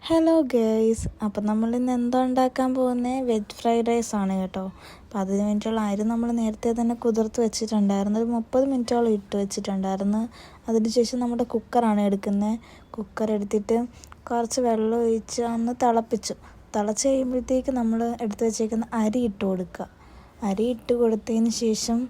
Hello guys, അപ്പം നമ്മളിന്ന് എന്താ ഉണ്ടാക്കാൻ പോകുന്നത്? വെജ് ഫ്രൈഡ് റൈസ് ആണ് കേട്ടോ. അപ്പോൾ അതിന് വേണ്ടിയിട്ടുള്ള അരി നമ്മൾ നേരത്തെ തന്നെ കുതിർത്ത് വെച്ചിട്ടുണ്ടായിരുന്നു. ഒരു 30 മിനിറ്റോളം ഇട്ട് വെച്ചിട്ടുണ്ടായിരുന്നു. അതിനുശേഷം നമ്മുടെ കുക്കറാണ് എടുക്കുന്നത്. കുക്കർ എടുത്തിട്ട് കുറച്ച് വെള്ളം ഒഴിച്ച് ഒന്ന് തിളപ്പിച്ചു. തിളച്ച് കഴിയുമ്പോഴത്തേക്ക് നമ്മൾ എടുത്ത് വെച്ചേക്കുന്ന അരി ഇട്ട് കൊടുക്കുക. അരി ഇട്ട് കൊടുത്തതിന് ശേഷം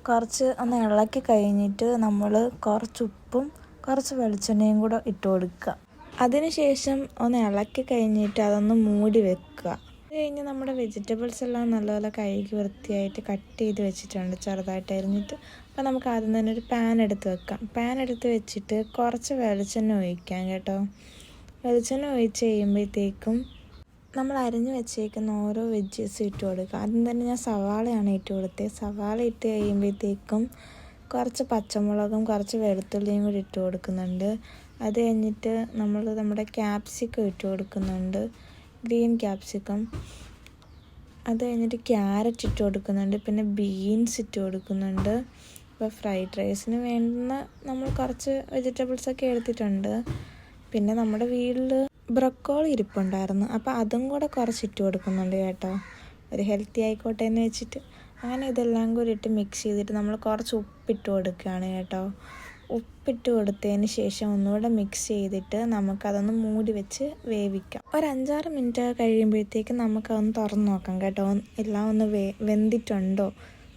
കുറച്ച് ഒന്ന് ഇളക്കി കഴിഞ്ഞിട്ട് നമ്മൾ കുറച്ച് ഉപ്പും കുറച്ച് വെളിച്ചെണ്ണയും കൂടെ ഇട്ട് കൊടുക്കുക. അതിനുശേഷം ഒന്ന് ഇളക്കി കഴിഞ്ഞിട്ട് അതൊന്ന് മൂടി വെക്കുക. അത് കഴിഞ്ഞ് നമ്മുടെ വെജിറ്റബിൾസ് എല്ലാം നല്ലപോലെ കഴുകി വൃത്തിയായിട്ട് കട്ട് ചെയ്ത് വെച്ചിട്ടുണ്ട്, ചെറുതായിട്ട് അരിഞ്ഞിട്ട്. അപ്പോൾ നമുക്ക് ആദ്യം തന്നെ ഒരു പാൻ എടുത്ത് വെക്കാം. പാൻ എടുത്ത് വെച്ചിട്ട് കുറച്ച് വെളിച്ചെണ്ണ ഒഴിക്കാം കേട്ടോ. വെളിച്ചെണ്ണ ഒഴിച്ച് കഴിയുമ്പോഴത്തേക്കും നമ്മൾ അരിഞ്ഞ് വെച്ചേക്കുന്ന ഓരോ വെജീസും ഇട്ട് കൊടുക്കുക. ആദ്യം തന്നെ ഞാൻ സവാളയാണ് ഇട്ട് കൊടുത്തത്. സവാള ഇട്ട് കഴിയുമ്പോഴത്തേക്കും കുറച്ച് പച്ചമുളകും കുറച്ച് വെളുത്തുള്ളിയും കൂടി ഇട്ട് കൊടുക്കുന്നുണ്ട്. അത് കഴിഞ്ഞിട്ട് നമ്മുടെ ക്യാപ്സിക്കം ഇട്ട് കൊടുക്കുന്നുണ്ട്, ഗ്രീൻ ക്യാപ്സിക്കം. അത് കഴിഞ്ഞിട്ട് ക്യാരറ്റ് ഇട്ട് കൊടുക്കുന്നുണ്ട്, പിന്നെ ബീൻസ് ഇട്ട് കൊടുക്കുന്നുണ്ട്. ഇപ്പോൾ ഫ്രൈഡ് റൈസിന് വേണ്ടുന്ന നമ്മൾ കുറച്ച് വെജിറ്റബിൾസൊക്കെ എടുത്തിട്ടുണ്ട്. പിന്നെ നമ്മുടെ വീട്ടിൽ ബ്രക്കോളി ഇരിപ്പുണ്ടായിരുന്നു, അപ്പോൾ അതും കൂടെ കുറച്ച് ഇട്ട് കൊടുക്കുന്നുണ്ട് കേട്ടോ, ഒരു ഹെൽത്തി ആയിക്കോട്ടെ എന്ന് വെച്ചിട്ട്. അങ്ങനെ ഇതെല്ലാം കൂടി ഇട്ട് മിക്സ് ചെയ്തിട്ട് നമ്മൾ കുറച്ച് ഉപ്പിട്ട് കൊടുക്കുകയാണ് കേട്ടോ. ഉപ്പിട്ട് കൊടുത്തതിന് ശേഷം ഒന്നുകൂടെ മിക്സ് ചെയ്തിട്ട് നമുക്കതൊന്ന് മൂടി വെച്ച് വേവിക്കാം. ഒരു 5-6 മിനിറ്റ് കഴിയുമ്പോഴത്തേക്ക് നമുക്കതൊന്ന് തുറന്ന് നോക്കാം കേട്ടോ, എല്ലാം ഒന്ന് വെന്തിട്ടുണ്ടോ,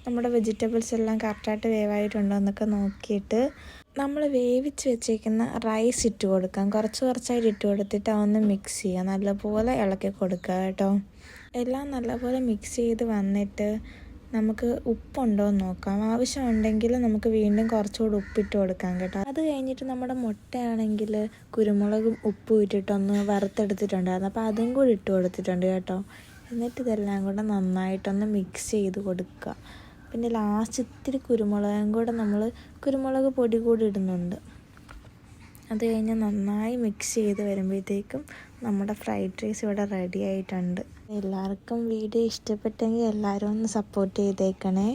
നമ്മുടെ വെജിറ്റബിൾസ് എല്ലാം കറക്റ്റായിട്ട് വേവായിട്ടുണ്ടോ എന്നൊക്കെ നോക്കിയിട്ട് നമ്മൾ വേവിച്ച് വെച്ചേക്കുന്ന റൈസ് ഇട്ട് കൊടുക്കാം. കുറച്ചായിട്ട് ഇട്ട് കൊടുത്തിട്ട് അതൊന്ന് മിക്സ് ചെയ്യുക, നല്ലപോലെ ഇളക്കി കൊടുക്കുക കേട്ടോ. എല്ലാം നല്ലപോലെ മിക്സ് ചെയ്ത് വന്നിട്ട് നമുക്ക് ഉപ്പുണ്ടോ എന്ന് നോക്കാം. ആവശ്യമുണ്ടെങ്കിൽ നമുക്ക് വീണ്ടും കുറച്ചുകൂടി ഉപ്പിട്ട് കൊടുക്കാം കേട്ടോ. അത് കഴിഞ്ഞിട്ട് നമ്മുടെ മുട്ടയാണെങ്കിൽ കുരുമുളകും ഉപ്പും ഇട്ടിട്ടൊന്ന് വറുത്തെടുത്തിട്ടുണ്ടായിരുന്നു, അപ്പോൾ അതും കൂടി ഇട്ട് കൊടുത്തിട്ടുണ്ട് കേട്ടോ. എന്നിട്ട് ഇതെല്ലാം കൂടെ നന്നായിട്ടൊന്ന് മിക്സ് ചെയ്ത് കൊടുക്കുക. പിന്നെ ലാസ്റ്റ് ഇത്തിരി കുരുമുളക് പൊടി കൂടി ഇടുന്നുണ്ട്. അത് കഴിഞ്ഞ് നന്നായി മിക്സ് ചെയ്ത് വരുമ്പോഴത്തേക്കും നമ്മുടെ ഫ്രൈഡ് റൈസ് ഇവിടെ റെഡി ആയിട്ടുണ്ട്. എല്ലാവർക്കും വീഡിയോ ഇഷ്ടപ്പെട്ടെങ്കിൽ എല്ലാവരും ഒന്ന് സപ്പോർട്ട് ചെയ്തേക്കണേ.